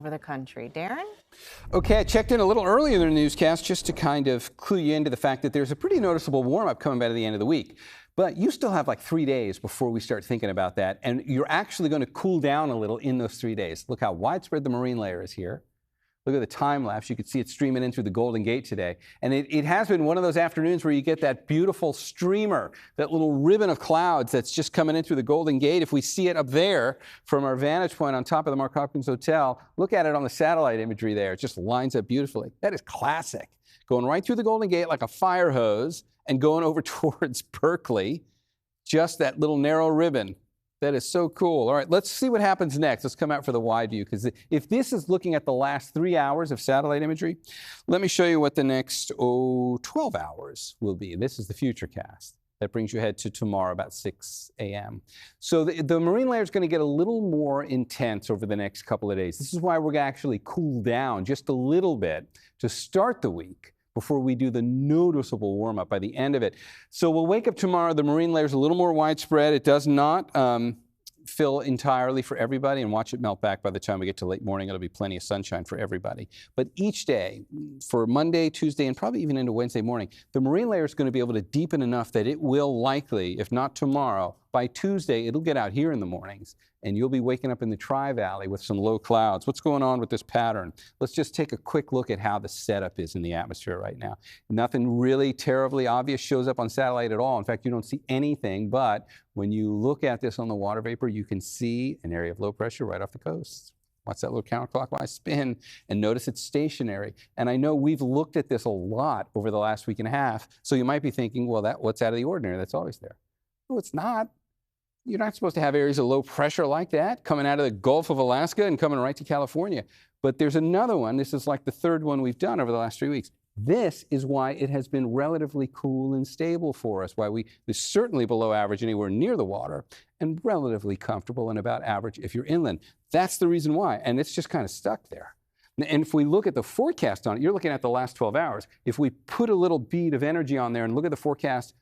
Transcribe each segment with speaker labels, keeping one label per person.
Speaker 1: over the country. Darren?
Speaker 2: Okay, I checked in a little earlier in the newscast just to kind of clue you into the fact that there's a pretty noticeable warm-up coming by the end of the week. But you still have like 3 days before we start thinking about that, and you're actually going to cool down a little in those 3 days. Look how widespread the marine layer is here. Look at the time lapse. You can see it streaming in through the Golden Gate today. And it has been one of those afternoons where you get that beautiful streamer, that little ribbon of clouds that's just coming in through the Golden Gate. If we see it up there from our vantage point on top of the Mark Hopkins Hotel, look at it on the satellite imagery there. It just lines up beautifully. That is classic. Going right through the Golden Gate like a fire hose and going over towards Berkeley. Just that little narrow ribbon. That is so cool. All right, let's see what happens next. Let's come out for the wide view, because if this is looking at the last 3 hours of satellite imagery, let me show you what the next 12 hours will be. This is the Futurecast. That brings you ahead to tomorrow about 6 a.m. So the marine layer is going to get a little more intense over the next couple of days. This is why we're going to actually cool down just a little bit to start the week before we do the noticeable warm-up by the end of it. So we'll wake up tomorrow, the marine layer is a little more widespread. It does not fill entirely for everybody, and watch it melt back by the time we get to late morning. It'll be plenty of sunshine for everybody. But each day, for Monday, Tuesday, and probably even into Wednesday morning, the marine layer is going to be able to deepen enough that it will likely, if not tomorrow, by Tuesday, it'll get out here in the mornings, and you'll be waking up in the Tri-Valley with some low clouds. What's going on with this pattern? Let's just take a quick look at how the setup is in the atmosphere right now. Nothing really terribly obvious shows up on satellite at all. In fact, you don't see anything, but when you look at this on the water vapor, you can see an area of low pressure right off the coast. Watch that little counterclockwise spin and notice it's stationary. And I know we've looked at this a lot over the last week and a half, so you might be thinking, well, what's out of the ordinary? That's always there. No, it's not. You're not supposed to have areas of low pressure like that coming out of the Gulf of Alaska and coming right to California. But there's another one. This is like the third one we've done over the last 3 weeks. This is why it has been relatively cool and stable for us, why it's certainly below average anywhere near the water and relatively comfortable and about average if you're inland. That's the reason why, and it's just kind of stuck there. And if we look at the forecast on it, you're looking at the last 12 hours. If we put a little bead of energy on there and look at the forecast,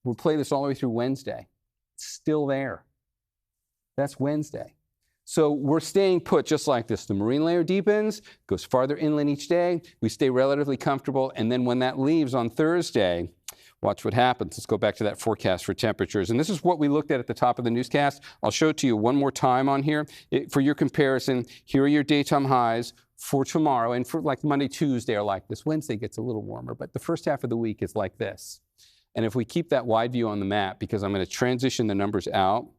Speaker 2: we'll play this all the way through Wednesday. It's still there. That's Wednesday. So we're staying put just like this. The marine layer deepens, goes farther inland each day. We stay relatively comfortable. And then when that leaves on Thursday, watch what happens. Let's go back to that forecast for temperatures. And this is what we looked at the top of the newscast. I'll show it to you one more time on here. For your comparison, here are your daytime highs for tomorrow. And for like Monday, Tuesday are like this. Wednesday gets a little warmer, but the first half of the week is like this. And if we keep that wide view on the map, because I'm going to transition the numbers out,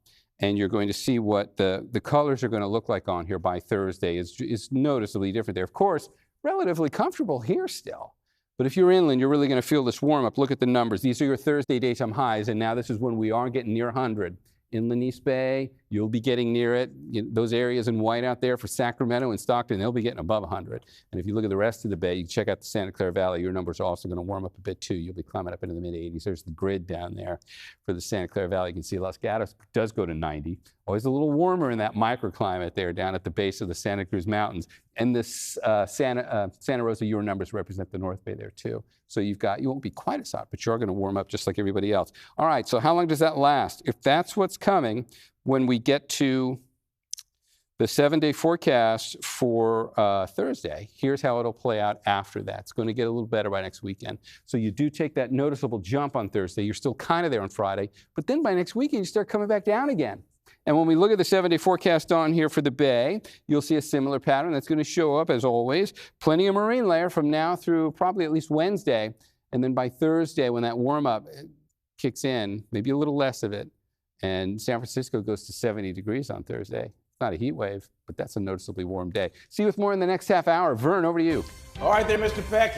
Speaker 2: and you're going to see what the colors are going to look like on here by Thursday is noticeably different there. Of course, relatively comfortable here still. But if you're inland, you're really going to feel this warm up. Look at the numbers. These are your Thursday daytime highs, and now this is when we are getting near 100. Inland East Bay, you'll be getting near it. Those areas in white out there for Sacramento and Stockton, they'll be getting above 100. And if you look at the rest of the bay, you check out the Santa Clara Valley, your numbers are also going to warm up a bit too. You'll be climbing up into the mid-80s. There's the grid down there for the Santa Clara Valley. You can see Los Gatos does go to 90. Always a little warmer in that microclimate there down at the base of the Santa Cruz Mountains. And this Santa Rosa, your numbers represent the North Bay there too. So you won't be quite as hot, but you're going to warm up just like everybody else. All right, so how long does that last? If that's what's coming, when we get to the 7-day forecast for Thursday, here's how it'll play out after that. It's going to get a little better by next weekend. So you do take that noticeable jump on Thursday. You're still kind of there on Friday, but then by next weekend, you start coming back down again. And when we look at the 7-day forecast on here for the Bay, you'll see a similar pattern that's going to show up, as always. Plenty of marine layer from now through probably at least Wednesday. And then by Thursday, when that warm-up kicks in, maybe a little less of it, and San Francisco goes to 70 degrees on Thursday. It's not a heat wave, but that's a noticeably warm day. See you with more in the next half hour. Vern, over to you.
Speaker 3: All right there, Mr. Peck.